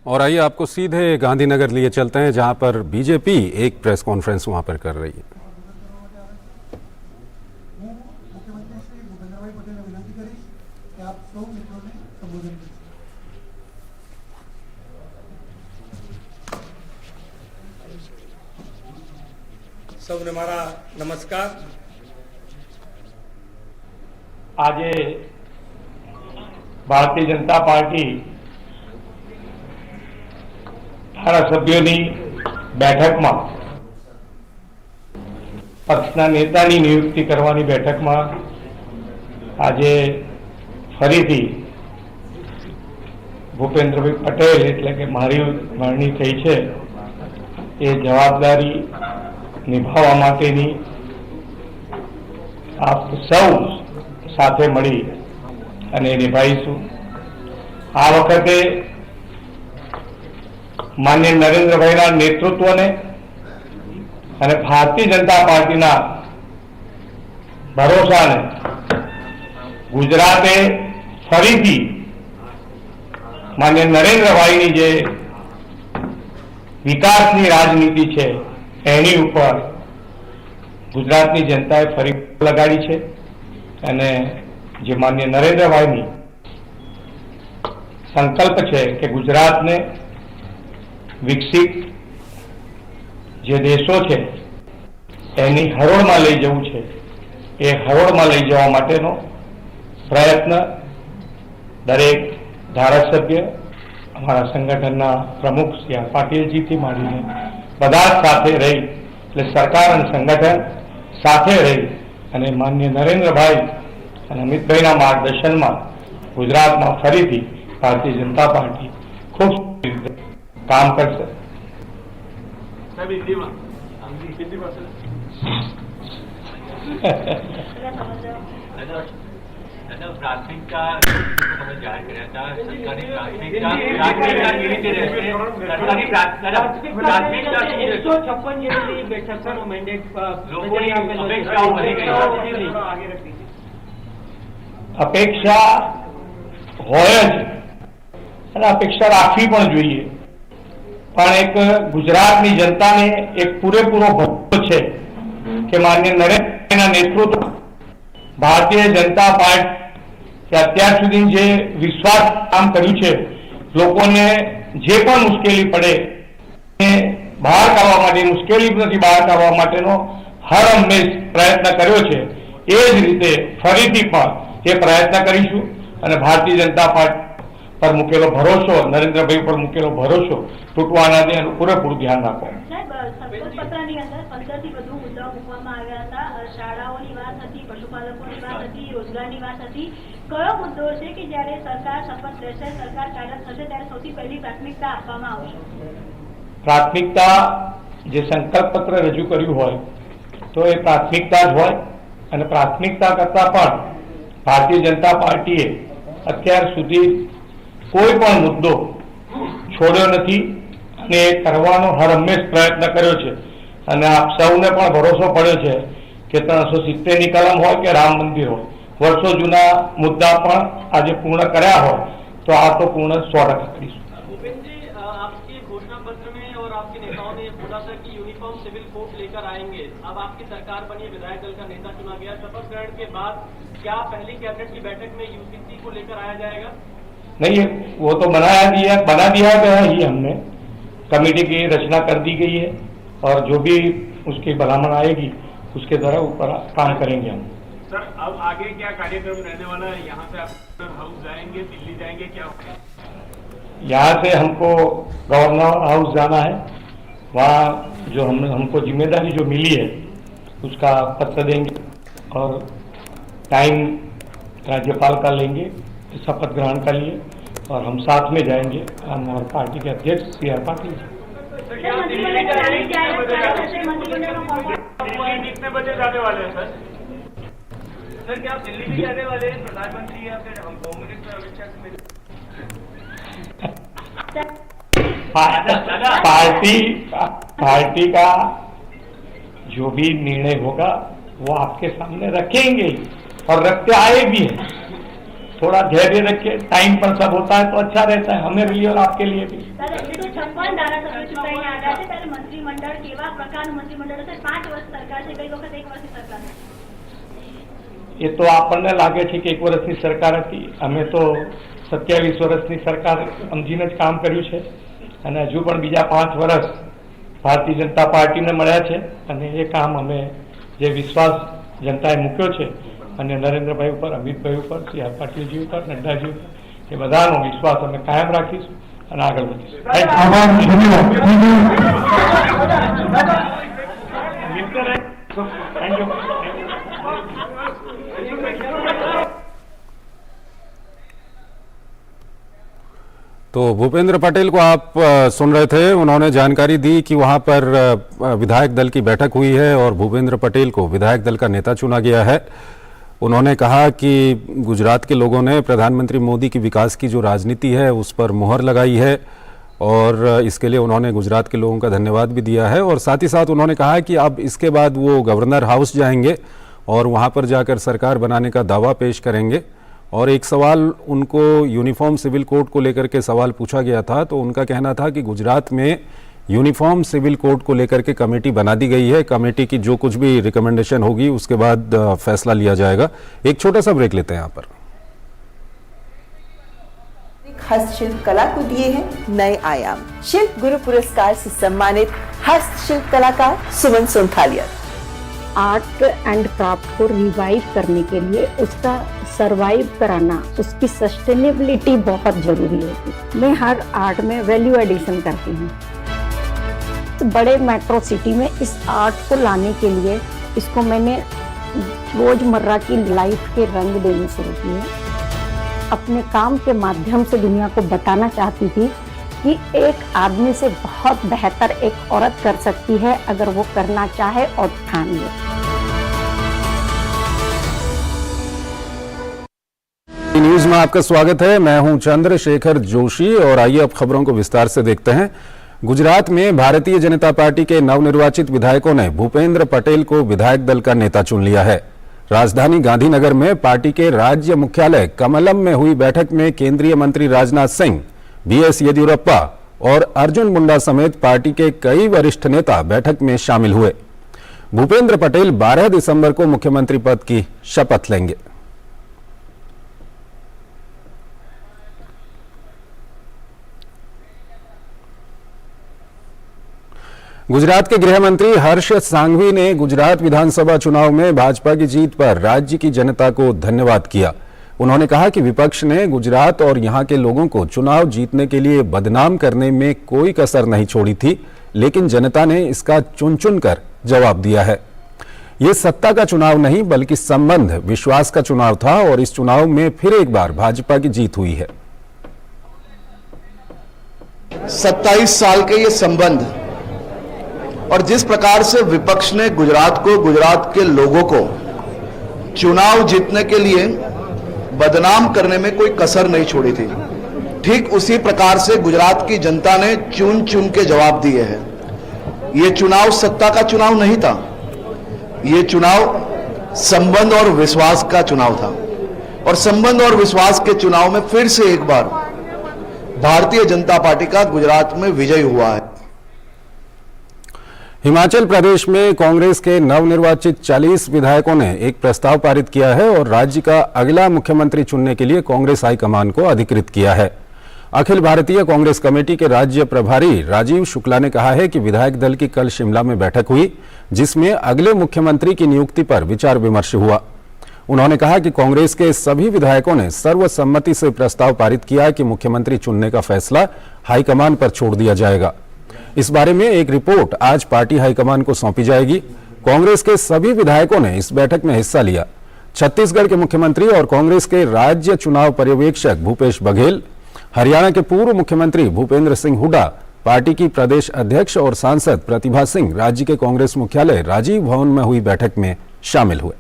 और आइए आपको सीधे गांधीनगर लिए चलते हैं, जहां पर बीजेपी एक प्रेस कॉन्फ्रेंस वहां पर कर रही है। સૌને મારા નમસ્કાર। આજે ભારતીય જનતા પાર્ટી ધારાસભ્યોની બેઠકમાં પક્ષના નેતાની નિયુક્તિ કરવાની બેઠકમાં આજે ફરીથી ભૂપેન્દ્રભાઈ પટેલ એટલે કે મારી વરણી થઈ છે એ જવાબદારી નિભાવવા માટેની આપ સૌ સાથે મળી અને નિભાવીશું। આ વખતે માનનીય નરેન્દ્રભાઈના નેતૃત્વને અને ભારતીય જનતા પાર્ટીના ભરોસાને ગુજરાતે ફરીથી માનનીય નરેન્દ્રભાઈની જે વિકાસની રાજનીતિ છે એની ઉપર ગુજરાતની જનતાએ ફરી લગાડી છે અને જે માનનીય નરેન્દ્રભાઈની સંકલ્પ છે કે ગુજરાતને વિકસિત જે દેશો છે એની હરોળમાં લઈ જવું છે, એ હરોળમાં લઈ જવા માટેનો પ્રયત્ન દરેક ધારાસભ્ય, અમારા સંગઠનના પ્રમુખ શ્રી આર પાટીલજીથી માંડીને બધા સાથે રહી એટલે સરકાર અને સંગઠન સાથે રહી અને માનનીય નરેન્દ્રભાઈ અને અમિતભાઈના માર્ગદર્શનમાં ગુજરાતમાં ફરીથી ભારતીય જનતા પાર્ટી ખૂબ કામ કરશે। प्राथमिकता जाहिर કર્યા હતા સરકારી પ્રાથમિકતા કેવી રીતે રહેશે? સરકારી પ્રાથમિકતા 156 જેટલી બેઠકોનો મેન્ડેટ લોકોની અપેક્ષાઓ વધી ગઈ છે। અપેક્ષા હોય જ અને અપેક્ષા રાખવી પણ જોઈએ, પણ એક ગુજરાતની જનતાને એક પૂરેપૂરો ભરોસો છે કે માનનીય નરેન્દ્રના નેતૃત્વ ભારતીય जनता पार्टी કે અત્યાર સુધી જે વિશ્વાસ કામ કર્યું છે, લોકોને જે પણ મુશ્કેલી પડે એ બહાર કાઢવા માટે, મુશ્કેલીમાંથી બહાર કાઢવા માટેનો હર હંમેશ પ્રયત્ન કર્યો છે, એ જ રીતે ફરીથી પણ એ પ્રયત્ન કરીશું અને ભારતીય જનતા પાર્ટી પર મૂકેલો ભરોસો, નરેન્દ્રભાઈ પર મૂકેલો ભરોસો તૂટવાના દે એનું પૂરેપૂરું ધ્યાન રાખો। પત્રની અંદર 15 થી વધુ મુદ્દાઓ મૂકવામાં આવ્યા હતા। શાળાઓની વાત હતી, પશુપાલકોની વાત હતી, રોજગારની વાત હતી। કયો મુદ્દો છે કે જ્યારે સરકાર શપથ લેશે, સરકાર કાર્યરત થશે ત્યારે સૌથી પહેલી પ્રાથમિકતા આપવામાં આવશે? પ્રાથમિકતા જે સંકલ્પ પત્ર રજૂ કર્યું હોય તો એ પ્રાથમિકતા જ હોય અને પ્રાથમિકતા કરતા પણ ભારતીય જનતા પાર્ટીએ અત્યાર સુધી કોઈ પણ મુદ્દો છોડ્યો નથી અને કરવાનો હર હંમેશ પ્રયત્ન કર્યો છે અને આપ સૌને પણ ભરોસો પડ્યો છે કે 370ની કલમ હોય કે રામ મંદિર હોય, વર્ષો જૂના મુદ્દા પણ આજે પૂર્ણ કર્યા હોય તો આ તો પૂર્ણ 100% કરીશું। भूपेन्द्र जी, आपके घोषणा पत्र में और आपके नेताओं ने बोला था कि यूनिफॉर्म सिविल कोड लेकर आएंगे। अब आपकी सरकार बनी, विधायक दल का नेता चुना गया, शपथ ग्रहण के बाद क्या पहली कैबिनेट की बैठक में यूसीसी को लेकर आया जाएगा? नहीं, वो तो बना दिया गया ही, हमने कमेटी की रचना कर दी गई है और जो भी उसकी भलामण आएगी उसके द्वारा ऊपर काम करेंगे हम। सर, अब आगे क्या कार्यक्रम रहने वाला है? यहाँ से आप हाउस जाएंगे, दिल्ली जाएंगे, क्या होगा? यहाँ से हमको गवर्नर हाउस जाना है, वहाँ जो हमको जिम्मेदारी जो मिली है उसका पत्र देंगे और टाइम राज्यपाल का लेंगे शपथ ग्रहण के लिए और हम साथ में जाएंगे, हम और पार्टी के अध्यक्ष श्री आर पाटिल जी। कितने बजे जाने वाले हैं सर? सर, क्या आप दिल्ली भी जाने वाले हैं, प्रधानमंत्री या फिर हम होम मिनिस्टर अमित शाह से मिले? पार्टी का जो भी निर्णय होगा वो आपके सामने रखेंगे और रखते आए भी हैं। थोड़ा धैर्य रखिए, टाइम पर सब होता है तो अच्छा रहता है, हमें भी और आपके लिए भी। દાદા 156 ધારાસભ્યો ચૂંટાઈને આવ્યા છે ત્યારે મંત્રીમંડળ કેવા પ્રકારનું મંત્રીમંડળ હશે? 5 વર્ષ સરકાર છે, ગઈ વખત 1 વર્ષની સરકાર હતી. એ તો આપણને લાગે છે કે 1 વર્ષની સરકાર હતી, અમે તો 27 વર્ષની સરકાર સમજીને જ કામ કર્યું છે અને હજુ પણ બીજા 5 વર્ષ ભારતીય જનતા પાર્ટીને મળ્યા છે અને એ કામ અમે જે વિશ્વાસ જનતાએ મૂક્યો છે અને નરેન્દ્રભાઈ ઉપર, અમિતભાઈ ઉપર, સી આર પાટીલજી ઉપર, નડ્ડાજી ઉપર, એ બધાનો વિશ્વાસ અમે કાયમ રાખીશું અને આગળ વધીશું. Thank you. तो भूपेंद्र पटेल को आप सुन रहे थे। उन्होंने जानकारी दी कि वहां पर विधायक दल की बैठक हुई है और भूपेंद्र पटेल को विधायक दल का नेता चुना गया है। उन्होंने कहा कि गुजरात के लोगों ने प्रधानमंत्री मोदी की विकास की जो राजनीति है उस पर मुहर लगाई है और इसके लिए उन्होंने गुजरात के लोगों का धन्यवाद भी दिया है। और साथ ही साथ उन्होंने कहा कि अब इसके बाद वो गवर्नर हाउस जाएंगे और वहां पर जाकर सरकार बनाने का दावा पेश करेंगे। और एक सवाल उनको यूनिफॉर्म सिविल कोड को लेकर के सवाल पूछा गया था, तो उनका कहना था कि गुजरात में यूनिफॉर्म सिविल कोड को लेकर के कमेटी बना दी गई है। कमेटी की जो कुछ भी रिकमेंडेशन होगी उसके बाद फैसला लिया जाएगा। एक छोटा सा ब्रेक लेते हैं यहाँ पर। हस्तशिल्प कला को दिए हैं नए आयाम। शिल्प गुरु पुरस्कार से सम्मानित हस्तशिल्प कलाकार सुमन सोनथालिया। आर्ट एंड क्राफ्ट को रिवाइव करने के लिए उसका सरवाइव कराना, उसकी सस्टेनेबिलिटी बहुत जरूरी होती है। मैं हर आर्ट में वैल्यू एडिशन करती हूँ। तो बड़े मेट्रो सिटी में इस आर्ट को लाने के लिए इसको मैंने रोजमर्रा की लाइफ के रंग देने शुरू किए। अपने काम के माध्यम से दुनिया को बताना चाहती थी कि एक आदमी से बहुत बेहतर एक औरत कर सकती है अगर वो करना चाहे और ठान ले। न्यूज में आपका स्वागत है। मैं हूं चंद्रशेखर जोशी और आइए अब खबरों को विस्तार से देखते हैं। गुजरात में भारतीय जनता पार्टी के नवनिर्वाचित विधायकों ने भूपेंद्र पटेल को विधायक दल का नेता चुन लिया है। राजधानी गांधीनगर में पार्टी के राज्य मुख्यालय कमलम में हुई बैठक में केंद्रीय मंत्री राजनाथ सिंह, बीएस येदियुरप्पा और अर्जुन मुंडा समेत पार्टी के कई वरिष्ठ नेता बैठक में शामिल हुए। भूपेंद्र पटेल 12 दिसंबर को मुख्यमंत्री पद की शपथ लेंगे। गुजरात के गृह मंत्री हर्ष सांघवी ने गुजरात विधानसभा चुनाव में भाजपा की जीत पर राज्य की जनता को धन्यवाद किया। उन्होंने कहा कि विपक्ष ने गुजरात और यहां के लोगों को चुनाव जीतने के लिए बदनाम करने में कोई कसर नहीं छोड़ी थी, लेकिन जनता ने इसका चुन चुन कर जवाब दिया है। ये सत्ता का चुनाव नहीं बल्कि संबंध, विश्वास का चुनाव था और इस चुनाव में फिर एक बार भाजपा की जीत हुई है। 27 साल के ये संबंध और जिस प्रकार से विपक्ष ने गुजरात को, गुजरात के लोगों को चुनाव जीतने के लिए बदनाम करने में कोई कसर नहीं छोड़ी थी, ठीक उसी प्रकार से गुजरात की जनता ने चुन चुन के जवाब दिए हैं। ये चुनाव सत्ता का चुनाव नहीं था, ये चुनाव संबंध और विश्वास का चुनाव था और संबंध और विश्वास के चुनाव में फिर से एक बार भारतीय जनता पार्टी का गुजरात में विजय हुआ है। हिमाचल प्रदेश में कांग्रेस के नवनिर्वाचित 40 विधायकों ने एक प्रस्ताव पारित किया है और राज्य का अगला मुख्यमंत्री चुनने के लिए कांग्रेस हाईकमान को अधिकृत किया है। अखिल भारतीय कांग्रेस कमेटी के राज्य प्रभारी राजीव शुक्ला ने कहा है कि विधायक दल की कल शिमला में बैठक हुई, जिसमें अगले मुख्यमंत्री की नियुक्ति पर विचार विमर्श हुआ। उन्होंने कहा कि कांग्रेस के सभी विधायकों ने सर्वसम्मति से प्रस्ताव पारित किया कि मुख्यमंत्री चुनने का फैसला हाईकमान पर छोड़ दिया जाएगा। इस बारे में एक रिपोर्ट आज पार्टी हाईकमान को सौंपी जाएगी। कांग्रेस के सभी विधायकों ने इस बैठक में हिस्सा लिया। छत्तीसगढ़ के मुख्यमंत्री और कांग्रेस के राज्य चुनाव पर्यवेक्षक भूपेश बघेल, हरियाणा के पूर्व मुख्यमंत्री भूपेंद्र सिंह हुड्डा, पार्टी की प्रदेश अध्यक्ष और सांसद प्रतिभा सिंह राज्य के कांग्रेस मुख्यालय राजीव भवन में हुई बैठक में शामिल हुए।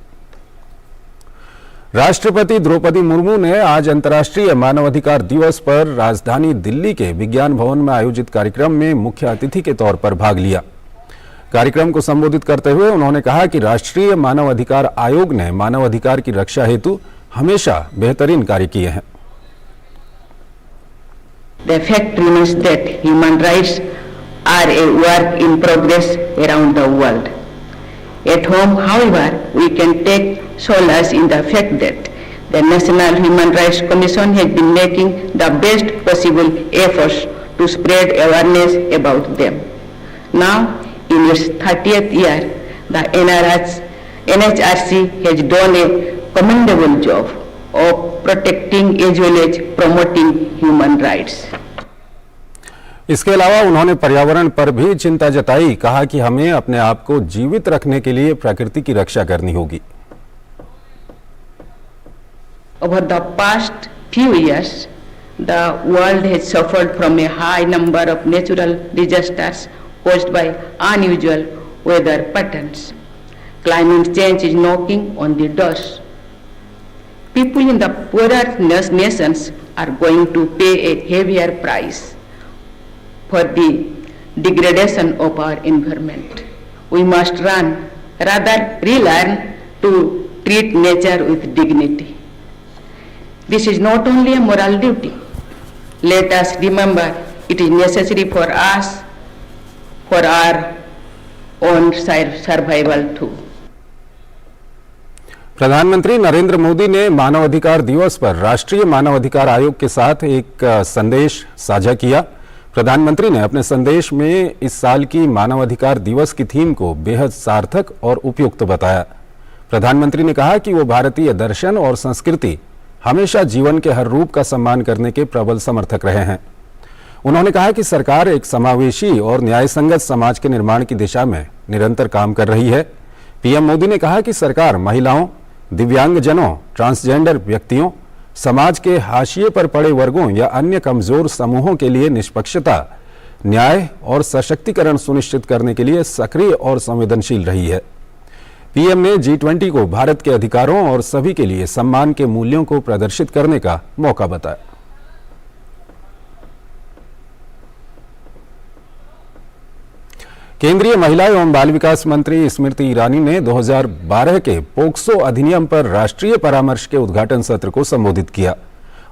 राष्ट्रपति द्रौपदी मुर्मू ने आज अंतर्राष्ट्रीय मानवाधिकार दिवस पर राजधानी दिल्ली के विज्ञान भवन में आयोजित कार्यक्रम में मुख्य अतिथि के तौर पर भाग लिया। कार्यक्रम को संबोधित करते हुए उन्होंने कहा कि राष्ट्रीय मानवाधिकार आयोग ने मानवाधिकार की रक्षा हेतु हमेशा बेहतरीन कार्य किए हैं। The fact remains that human rights are a work in progress around the world. At home, however, we can take solace in the fact that the National Human Rights Commission has been making the best possible efforts to spread awareness about them. Now, in its 30th year, the NHRC has done a commendable job of protecting as well as promoting human rights. इसके अलावा उन्होंने पर्यावरण पर भी चिंता जताई, कहा कि हमें अपने आप को जीवित रखने के लिए प्रकृति की रक्षा करनी होगी। Over the past few years, the world has suffered from a high number of natural disasters caused by unusual weather patterns. Climate change is knocking on the doors. People in the poorer nations are going to pay a heavier price for the degradation of our environment. We must relearn to treat nature with dignity. This is not only a moral duty. Let us remember it is necessary for us, for our own survival too. प्रधानमंत्री नरेंद्र मोदी ने मानवाधिकार दिवस पर राष्ट्रीय मानवाधिकार आयोग के साथ एक संदेश साझा किया। प्रधानमंत्री ने अपने संदेश में इस साल की मानवाधिकार दिवस की थीम को बेहद सार्थक और उपयुक्त बताया। प्रधानमंत्री ने कहा कि वो भारतीय दर्शन और संस्कृति हमेशा जीवन के हर रूप का सम्मान करने के प्रबल समर्थक रहे हैं। उन्होंने कहा कि सरकार एक समावेशी और न्यायसंगत समाज के निर्माण की दिशा में निरंतर काम कर रही है। पीएम मोदी ने कहा कि सरकार महिलाओं, दिव्यांगजनों, ट्रांसजेंडर व्यक्तियों, समाज के हाशिए पर पड़े वर्गों या अन्य कमजोर समूहों के लिए निष्पक्षता, न्याय और सशक्तिकरण सुनिश्चित करने के लिए सक्रिय और संवेदनशील रही है। पीएम ने G20 को भारत के अधिकारों और सभी के लिए सम्मान के मूल्यों को प्रदर्शित करने का मौका बताया। केंद्रीय महिला एवं बाल विकास मंत्री स्मृति ईरानी ने 2012 के पोक्सो अधिनियम पर राष्ट्रीय परामर्श के उद्घाटन सत्र को संबोधित किया।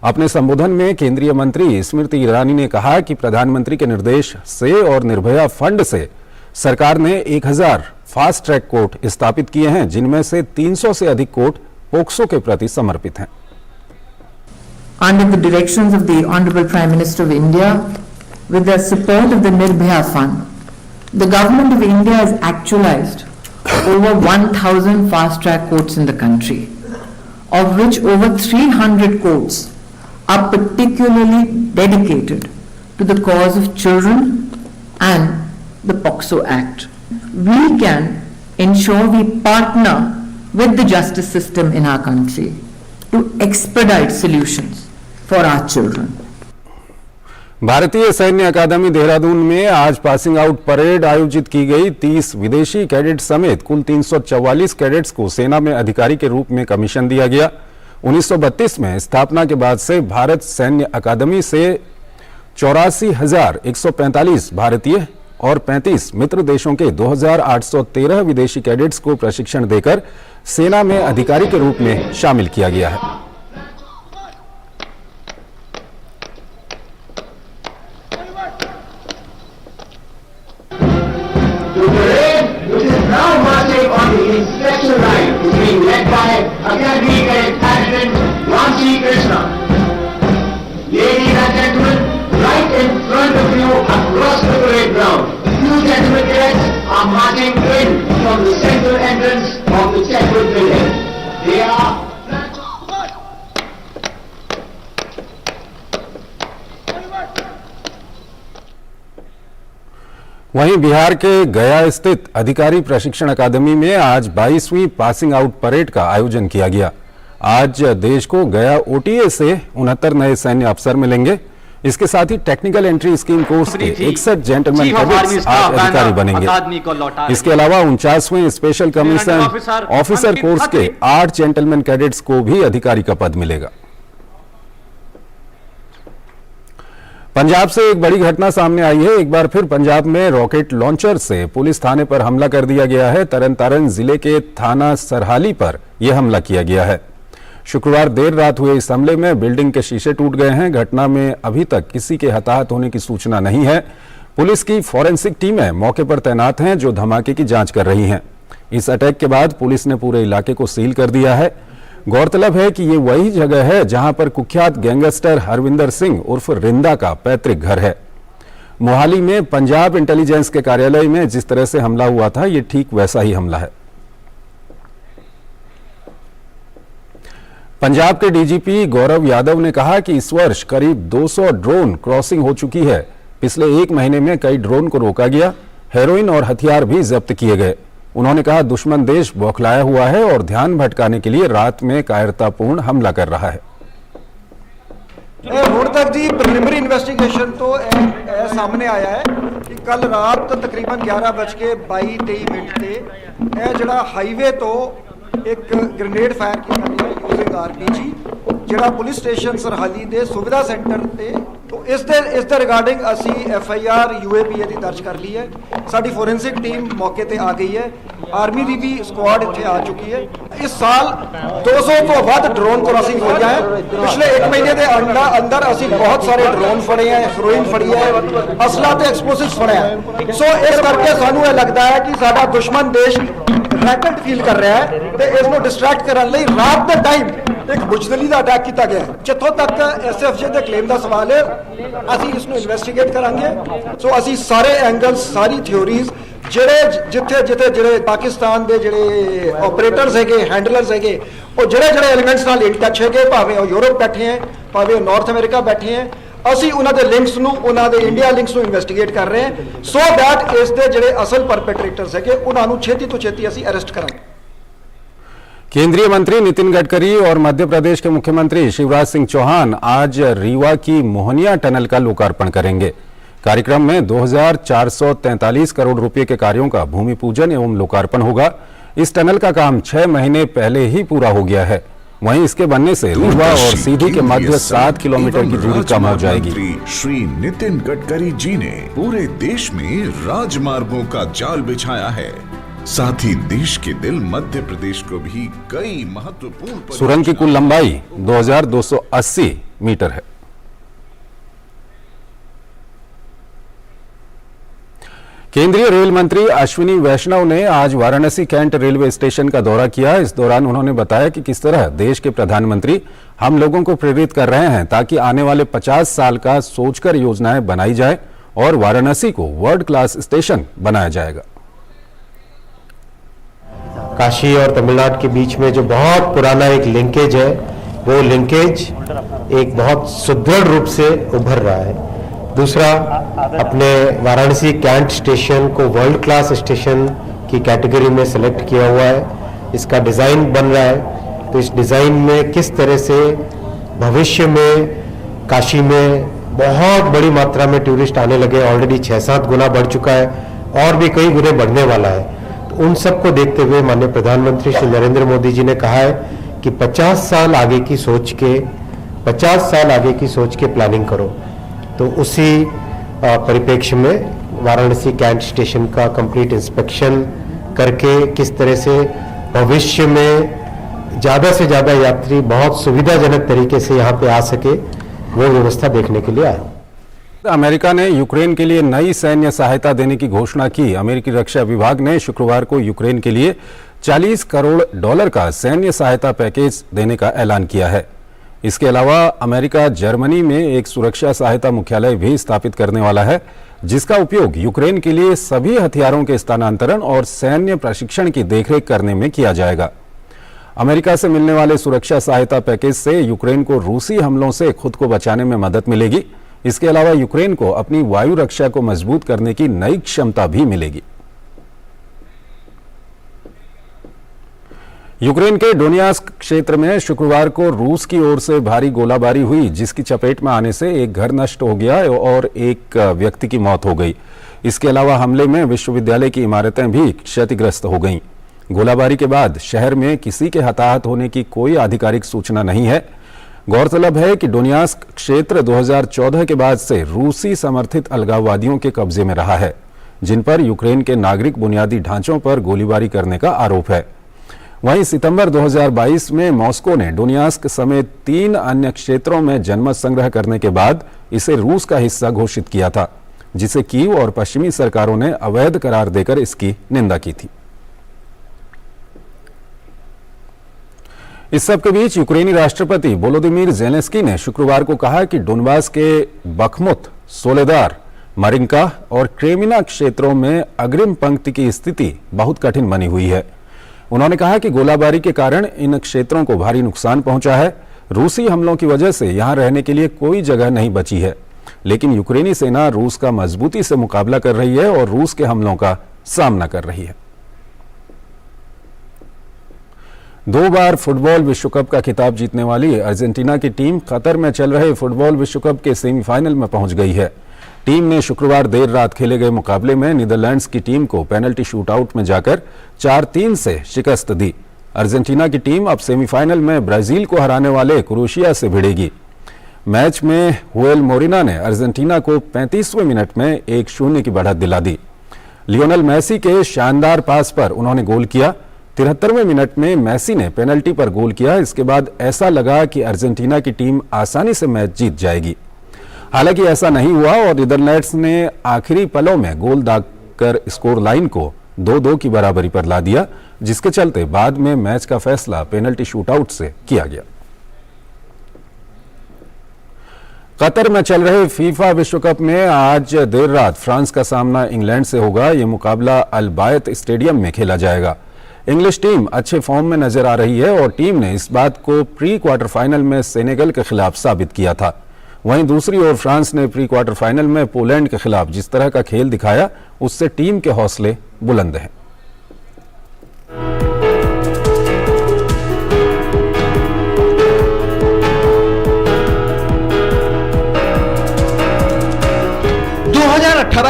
अपने संबोधन में केंद्रीय मंत्री स्मृति ईरानी ने कहा कि प्रधानमंत्री के निर्देश से और निर्भया फंड से सरकार ने 1000 फास्ट ट्रैक कोर्ट स्थापित किए हैं, जिनमें से 300 से अधिक कोर्ट पोक्सो के प्रति समर्पित हैं। Under the directions of the Honorable Prime Minister of India, with the support of the Nirbhaya Fund, the Government of India has actualized over 1,000 fast-track courts in the country, of which over 300 courts are particularly dedicated to the cause of children and the POCSO Act. We can ensure we partner with the justice system in our country to expedite solutions for our children. भारतीय सैन्य अकादमी देहरादून में आज passing out parade आयोजित की गई। 30 विदेशी cadet समेत कुल 344 कैडेट्स को सेना में अधिकारी के रूप में कमीशन दिया गया। 1932 में स्थापना के बाद से भारत सैन्य अकादमी से 84,145 भारतीय और 35 मित्र देशों के 2,813 विदेशी कैडेट्स को प्रशिक्षण देकर सेना में अधिकारी के रूप में शामिल किया गया है। Inspection line is being led by Academy Cadet Captain Ramji Krishna. Ladies and gentlemen, right in front of you across the parade ground, two gentlemen cadets are marching in from the central entrance of the Chetwood building. They are वहीं बिहार के गया स्थित अधिकारी प्रशिक्षण अकादमी में आज 22वीं passing out parade का आयोजन किया गया। आज देश को गया ओटीए से 69 नए सैन्य अफसर मिलेंगे। इसके साथ ही टेक्निकल एंट्री स्कीम कोर्स के 61 जेंटलमैन कैडेट्स आज अधिकारी बनेंगे। इसके अलावा 49वें स्पेशल कमीशन ऑफिसर कोर्स के 8 जेंटलमैन कैडेट्स को भी अधिकारी का पद मिलेगा। पंजाब से एक बड़ी घटना सामने आई है। एक बार फिर पंजाब में रॉकेट लॉन्चर से पुलिस थाने पर हमला कर दिया गया है। तरन तारण जिले के थाना सरहाली पर यह हमला किया गया है। शुक्रवार देर रात हुए इस हमले में बिल्डिंग के शीशे टूट गए हैं। घटना में अभी तक किसी के हताहत होने की सूचना नहीं है। पुलिस की फॉरेंसिक टीमें मौके पर तैनात हैं जो धमाके की जांच कर रही हैं। इस अटैक के बाद पुलिस ने पूरे इलाके को सील कर दिया है। गौरतलब है कि ये वही जगह है जहां पर कुख्यात गैंगस्टर हरविंदर सिंह उर्फ रिंदा का पैतृक घर है। मोहाली में पंजाब इंटेलिजेंस के कार्यालय में जिस तरह से हमला हुआ था, ये ठीक वैसा ही हमला है। पंजाब के डीजीपी गौरव यादव ने कहा कि इस वर्ष करीब 200 ड्रोन क्रॉसिंग हो चुकी है। पिछले 1 महीने में कई ड्रोन को रोका गया, हेरोइन और हथियार भी जब्त किए गए। उन्होंने कहा दुश्मन देश बौखलाया हुआ है और ध्यान भटकाने के लिए रात में कायरतापूर्ण हमला कर रहा है। ਹੁਣ तक जी प्रिलिमिनरी इन्वेस्टिगेशन तो सामने आया है कि कल रात तकरीबन 11:22-23 ते जड़ा हाईवे तो एक ग्रेनेड फायर किया गया यूजिंग आरपीजी ਜਿਹੜਾ पुलिस स्टेशन सरहाली ਦੇ सुविधा सेंटर ਤੇ तो इस दे रिगार्डिंग असी FIR UAPA ਦੀ दर्ज कर ली है। साडी फोरेंसिक टीम मौके ते आ गई है, आर्मी ਦੀ भी स्क्वाड ਇੱਥੇ आ चुकी है। इस साल 200 ਤੋਂ ਵੱਧ ड्रोन क्रॉसिंग ਹੋਈਆਂ है। पिछले 1 महीने ਦੇ अंदर असी बहुत सारे ड्रोन फड़े हैं, हेरोइन फड़ी है, असला ਤੇ एक्सप्लोसिव्स फड़े हैं। सो इस करके सानू ये लगता है कि साडा दुश्मन देश रैकेट फील कर रहा है ਤੇ ਇਸ ਨੂੰ ਡਿਸਟਰੈਕਟ ਕਰਨ ਲਈ ਰਾਤ ਦੇ ਟਾਈਮ एक बुजदली का अटैक किया गया है। जितों तक SFJ के क्लेम का सवाल है, असी इसको इन्वेस्टिगेट करांगे। सो असी सारे एंगल्स, सारी थ्योरीज जिथे जिथे पाकिस्तान के जिहड़े ऑपरेटर्स है, हैंडलर्स है, वो जिहड़े एलिमेंट्स नाल इन टच है, भावें यूरोप बैठे हैं, भावें नॉर्थ अमेरिका बैठे हैं, असी उन्होंने लिंक्स नूं, उन्होंने इंडिया लिंक्स नूं इन्वेस्टिगेट कर रहे हैं सो दैट इस दे जिहड़े असल परपेट्रेटर्स है उन्होंने छेती तो छेती असी अरेस्ट करांगे। केंद्रीय मंत्री नितिन गडकरी और मध्य प्रदेश के मुख्यमंत्री शिवराज सिंह चौहान आज रीवा की मोहनिया टनल का लोकार्पण करेंगे। कार्यक्रम में 2443 करोड़ रुपए के कार्यों का भूमि पूजन एवं लोकार्पण होगा। इस टनल का काम 6 महीने पहले ही पूरा हो गया है। वहीं इसके बनने से रीवा और सीधी के मध्य 7 किलोमीटर की दूरी कम हो जाएगी। श्री नितिन गडकरी जी ने पूरे देश में राजमार्गों का जाल बिछाया है, साथ ही देश के दिल मध्य प्रदेश को भी कई महत्वपूर्ण सुरंग की कुल लंबाई 2280 मीटर है। केंद्रीय रेल मंत्री अश्विनी वैष्णव ने आज वाराणसी कैंट रेलवे स्टेशन का दौरा किया। इस दौरान उन्होंने बताया कि किस तरह देश के प्रधानमंत्री हम लोगों को प्रेरित कर रहे हैं ताकि आने वाले 50 साल का सोचकर योजनाएं बनाई जाए और वाराणसी को वर्ल्ड क्लास स्टेशन बनाया जाएगा। काशी और तमिलनाडु के बीच में जो बहुत पुराना एक लिंकेज है, वो लिंकेज एक बहुत सुदृढ़ रूप से उभर रहा है। दूसरा, अपने वाराणसी कैंट स्टेशन को वर्ल्ड क्लास स्टेशन की कैटेगरी में सेलेक्ट किया हुआ है। इसका डिज़ाइन बन रहा है, तो इस डिज़ाइन में किस तरह से भविष्य में काशी में बहुत बड़ी मात्रा में टूरिस्ट आने लगे, ऑलरेडी 6-7 गुना बढ़ चुका है और भी कई गुने बढ़ने वाला है। उन सबको देखते हुए माननीय प्रधानमंत्री श्री नरेंद्र मोदी जी ने कहा है कि 50 साल आगे की सोच के प्लानिंग करो। तो उसी परिप्रेक्ष्य में वाराणसी कैंट स्टेशन का कंप्लीट इंस्पेक्शन करके किस तरह से भविष्य में ज़्यादा से ज़्यादा यात्री बहुत सुविधाजनक तरीके से यहाँ पे आ सके, वो व्यवस्था देखने के लिए आए। अमेरिका ने यूक्रेन के लिए नई सैन्य सहायता देने की घोषणा की। अमेरिकी रक्षा विभाग ने शुक्रवार को यूक्रेन के लिए $40 करोड़ का सैन्य सहायता पैकेज देने का ऐलान किया है। इसके अलावा अमेरिका जर्मनी में एक सुरक्षा सहायता मुख्यालय भी स्थापित करने वाला है, जिसका उपयोग यूक्रेन के लिए सभी हथियारों के स्थानांतरण और सैन्य प्रशिक्षण की देखरेख करने में किया जाएगा। अमेरिका से मिलने वाले सुरक्षा सहायता पैकेज से यूक्रेन को रूसी हमलों से खुद को बचाने में मदद मिलेगी। इसके अलावा यूक्रेन को अपनी वायु रक्षा को मजबूत करने की नई क्षमता भी मिलेगी। यूक्रेन के डोनियास्क क्षेत्र में शुक्रवार को रूस की ओर से भारी गोलाबारी हुई, जिसकी चपेट में आने से एक घर नष्ट हो गया और एक व्यक्ति की मौत हो गई। इसके अलावा हमले में विश्वविद्यालय की इमारतें भी क्षतिग्रस्त हो गईं। गोलाबारी के बाद शहर में किसी के हताहत होने की कोई आधिकारिक सूचना नहीं है। गौरतलब है कि डोनियास्क क्षेत्र 2014 के बाद से रूसी समर्थित अलगाववादियों के कब्जे में रहा है, जिन पर यूक्रेन के नागरिक बुनियादी ढांचों पर गोलीबारी करने का आरोप है। वहीं सितंबर 2022 में मॉस्को ने डोनियास्क समेत 3 अन्य क्षेत्रों में जनमत संग्रह करने के बाद इसे रूस का हिस्सा घोषित किया था, जिसे कीव और पश्चिमी सरकारों ने अवैध करार देकर इसकी निंदा की थी। इस सब के बीच यूक्रेनी राष्ट्रपति वोलोदिमीर ज़ेलेंस्की ने शुक्रवार को कहा कि डोनबास के बखमुत, सोलेदार, मारिंका और क्रेमिना क्षेत्रों में अग्रिम पंक्ति की स्थिति बहुत कठिन बनी हुई है। उन्होंने कहा कि गोलाबारी के कारण इन क्षेत्रों को भारी नुकसान पहुंचा है। रूसी हमलों की वजह से यहां रहने के लिए कोई जगह नहीं बची है, लेकिन यूक्रेनी सेना रूस का मजबूती से मुकाबला कर रही है और रूस के हमलों का सामना कर रही है। 2 बार फुटबॉल विश्व कप का खिताब जीतने वाली अर्जेंटीना की टीम कतर में चल रहे फुटबॉल विश्व कप के सेमीफाइनल में पहुंच गई है। टीम ने शुक्रवार देर रात खेले गए मुकाबले में नीदरलैंड्स की टीम को पेनल्टी शूटआउट में जाकर 4-3 से शिकस्त दी। अर्जेंटीना की टीम अब सेमीफाइनल में ब्राजील को हराने वाले क्रोएशिया से भिड़ेगी। मैच में हुएल मोरिना ने अर्जेंटीना को 35वें मिनट में 1-0 की बढ़त दिला दी। लियोनेल मेसी के शानदार पास पर उन्होंने गोल किया। 73वें मिनट में मेसी ने पेनल्टी पर गोल किया। इसके बाद ऐसा लगा कि अर्जेंटीना की टीम आसानी से मैच जीत जाएगी। हालांकि ऐसा नहीं हुआ और नीदरलैंड्स ने आखिरी पलों में गोल दागकर स्कोर लाइन को 2-2 की बराबरी पर ला दिया, जिसके चलते बाद में मैच का फैसला पेनल्टी शूटआउट से किया गया। कतर में चल रहे फीफा विश्व कप में आज देर रात फ्रांस का सामना इंग्लैंड से होगा। यह मुकाबला अल बायत स्टेडियम में खेला जाएगा। इंग्लिश टीम अच्छे फॉर्म में नजर आ रही है और टीम ने इस बात को प्री क्वार्टर फाइनल में सेनेगल के खिलाफ साबित किया था। वहीं दूसरी ओर फ्रांस ने प्री क्वार्टर फाइनल में पोलैंड के खिलाफ जिस तरह का खेल दिखाया, उससे टीम के हौसले बुलंद हैं।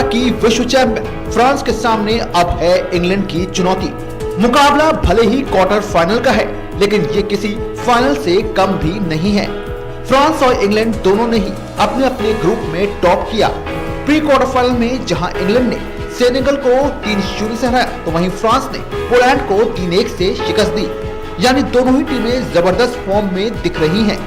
की विश्व चैंपियन फ्रांस के सामने अब है इंग्लैंड की चुनौती। मुकाबला भले ही क्वार्टर फाइनल का है, लेकिन ये किसी फाइनल से कम भी नहीं है। फ्रांस और इंग्लैंड दोनों ने ही अपने अपने ग्रुप में टॉप किया। प्री क्वार्टर फाइनल में जहां इंग्लैंड ने सेनेगल को 3-0 से हराया, तो वहीं फ्रांस ने पोलैंड को 3-1 से शिकस्त दी। यानी दोनों ही टीमें जबरदस्त फॉर्म में दिख रही हैं।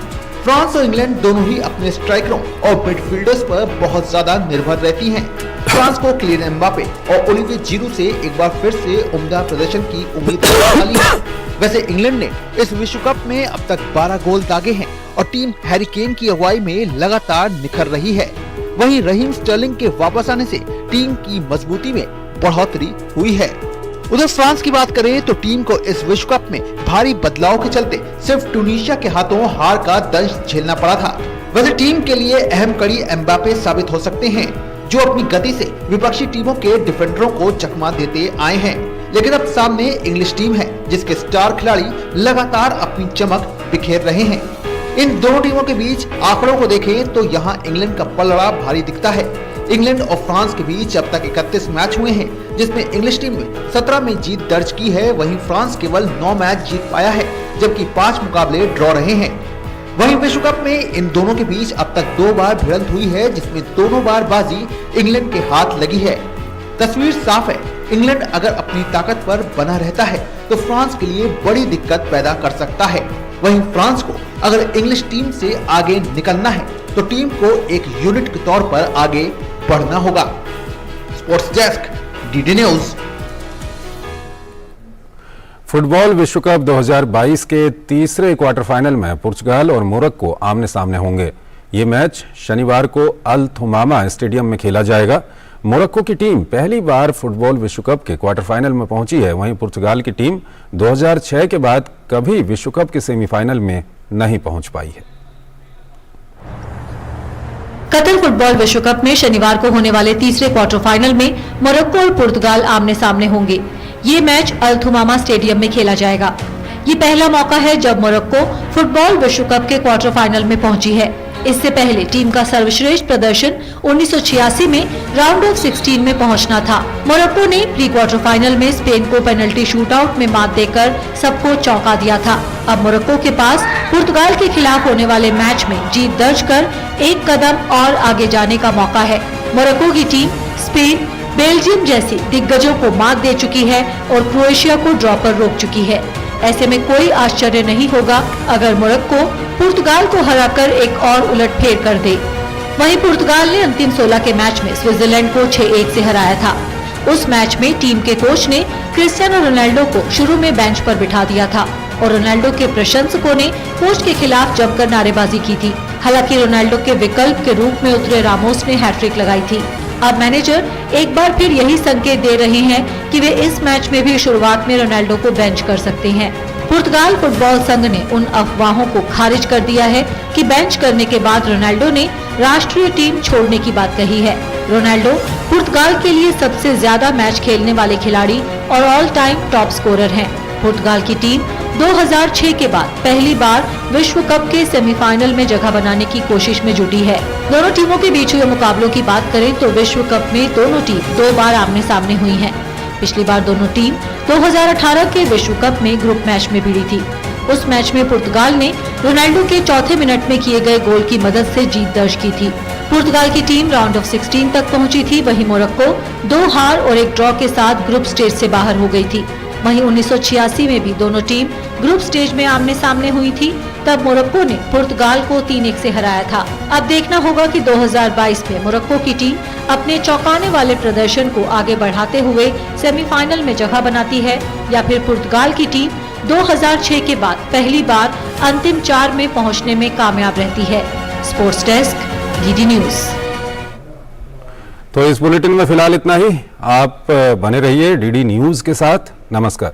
फ्रांस और इंग्लैंड दोनों ही अपने स्ट्राइकरों और मिडफील्डर्स पर बहुत ज्यादा निर्भर रहती हैं। फ्रांस को किलियन एम्बापे और ओलिविये जिरू से एक बार फिर से उम्दा प्रदर्शन की उम्मीद वाली है। वैसे इंग्लैंड ने इस विश्व कप में अब तक 12 गोल दागे हैं और टीम हैरी केन की अगुवाई में लगातार निखर रही है। वहीं रहीम स्टर्लिंग के वापस आने से टीम की मजबूती में बढ़ोतरी हुई है। उधर फ्रांस की बात करें तो टीम को इस विश्व कप में भारी बदलाव के चलते सिर्फ ट्यूनीशिया के हाथों हार का दंश झेलना पड़ा था। वैसे टीम के लिए अहम कड़ी एम्बापे साबित हो सकते हैं, जो अपनी गति से विपक्षी टीमों के डिफेंडरों को चकमा देते आए हैं। लेकिन अब सामने इंग्लिश टीम है, जिसके स्टार खिलाड़ी लगातार अपनी चमक बिखेर रहे हैं। इन दोनों टीमों के बीच आंकड़ों को देखें तो यहाँ इंग्लैंड का पलड़ा भारी दिखता है। इंग्लैंड और फ्रांस के बीच अब तक 31 मैच हुए हैं, जिसमें इंग्लिश टीम ने 17 में जीत दर्ज की है। वहीं फ्रांस केवल 9 मैच जीत पाया है, जबकि 5 मुकाबले ड्रॉ रहे हैं। वहीं विश्व कप में इन दोनों के बीच अब तक 2 बार भिड़ंत हुई है, जिसमें दोनों बार बाजी इंग्लैंड के हाथ लगी है। तस्वीर साफ है, इंग्लैंड अगर अपनी ताकत पर बना रहता है तो फ्रांस के लिए बड़ी दिक्कत पैदा कर सकता है। वहीं फ्रांस को अगर इंग्लिश टीम से आगे निकलना है तो टीम को एक यूनिट के तौर पर आगे बढ़ना होगा। Sports desk, DD news. Football विश्व कप 2022 के तीसरे क्वार्टर फाइनल में पुर्तगाल और मोरक्को आमने सामने होंगे। ये मैच शनिवार को अल थुमामा स्टेडियम में खेला जाएगा। मोरक्को की टीम पहली बार फुटबॉल विश्व कप के क्वार्टर फाइनल में पहुंची है। वहीं पुर्तगाल की टीम 2006 के बाद कभी विश्व कप के सेमीफाइनल में नहीं पहुंच पाई है। कतर फुटबॉल विश्व कप में शनिवार को होने वाले तीसरे क्वार्टर फाइनल में मोरक्को और पुर्तगाल आमने सामने होंगे। ये मैच अल थुमामा स्टेडियम में खेला जाएगा। ये पहला मौका है जब मोरक्को फुटबॉल विश्व कप के क्वार्टर फाइनल में पहुंची है। इससे पहले टीम का सर्वश्रेष्ठ प्रदर्शन 1986 में राउंड ऑफ 16 में पहुंचना था। मोरक्को ने प्री क्वार्टर फाइनल में स्पेन को पेनल्टी शूटआउट में मात देकर सबको चौंका दिया था। अब मोरक्को के पास पुर्तगाल के खिलाफ होने वाले मैच में जीत दर्ज कर एक कदम और आगे जाने का मौका है। मोरक्को की टीम स्पेन, बेल्जियम जैसे दिग्गजों को मात दे चुकी है और क्रोएशिया को ड्रॉ पर रोक चुकी है। ऐसे में कोई आश्चर्य नहीं होगा अगर मोरक्को पुर्तगाल को हराकर एक और उलटफेर कर दे। वहीं पुर्तगाल ने अंतिम 16 के मैच में स्विट्जरलैंड को 6-1 से हराया था। उस मैच में टीम के कोच ने क्रिस्टियानो रोनाल्डो को शुरू में बेंच पर बिठा दिया था और रोनाल्डो के प्रशंसकों ने कोच के खिलाफ जमकर नारेबाजी की थी। हालांकि रोनाल्डो के विकल्प के रूप में उतरे रामोस ने हैट्रिक लगाई थी। अब मैनेजर एक बार फिर यही संकेत दे रहे हैं कि वे इस मैच में भी शुरुआत में रोनाल्डो को बेंच कर सकते हैं। पुर्तगाल फुटबॉल संघ ने उन अफवाहों को खारिज कर दिया है कि बेंच करने के बाद रोनाल्डो ने राष्ट्रीय टीम छोड़ने की बात कही है। रोनाल्डो पुर्तगाल के लिए सबसे ज्यादा मैच खेलने वाले खिलाड़ी और ऑल टाइम टॉप स्कोरर हैं। पुर्तगाल की टीम 2006 के बाद पहली बार विश्व कप के सेमीफाइनल में जगह बनाने की कोशिश में जुटी है। दोनों टीमों के बीच हुए मुकाबलों की बात करें तो विश्व कप में दोनों टीम 2 बार आमने सामने हुई हैं। पिछली बार दोनों टीम 2018 के विश्व कप में ग्रुप मैच में भिड़ी थी। उस मैच में पुर्तगाल ने रोनाल्डो के चौथे मिनट में किए गए गोल की मदद से जीत दर्ज की थी। पुर्तगाल की टीम राउंड ऑफ 16 तक पहुंची थी। वहीं मोरक्को 2 हार और 1 ड्रॉ के साथ ग्रुप स्टेज से बाहर हो गई थी। वहीं 1986 में भी दोनों टीम ग्रुप स्टेज में आमने सामने हुई थी। तब मोरक्को ने पुर्तगाल को 3-1 से हराया था। अब देखना होगा कि 2022 में मोरक्को की टीम अपने चौंकाने वाले प्रदर्शन को आगे बढ़ाते हुए सेमीफाइनल में जगह बनाती है या फिर पुर्तगाल की टीम 2006 के बाद पहली बार अंतिम 4 में पहुंचने में कामयाब रहती है। Sports desk, DD news. तो इस बुलेटिन में फिलहाल इतना ही। आप बने रहिए डीडी न्यूज के साथ। नमस्कार।